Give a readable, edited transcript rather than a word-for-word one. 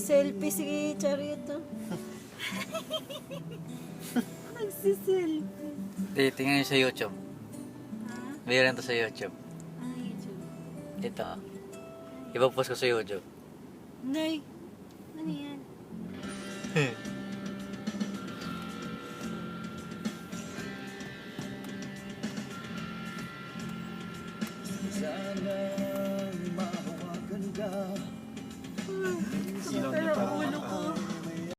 Nagsiselfie si Charito. Nagsiselfie. Tingnan nyo sa YouTube. Ha? Mayroon to sa YouTube. Ah, YouTube. Ito. Ipapost ko sa YouTube. Nay, ano yan? Sana mahawakan ka. Kapal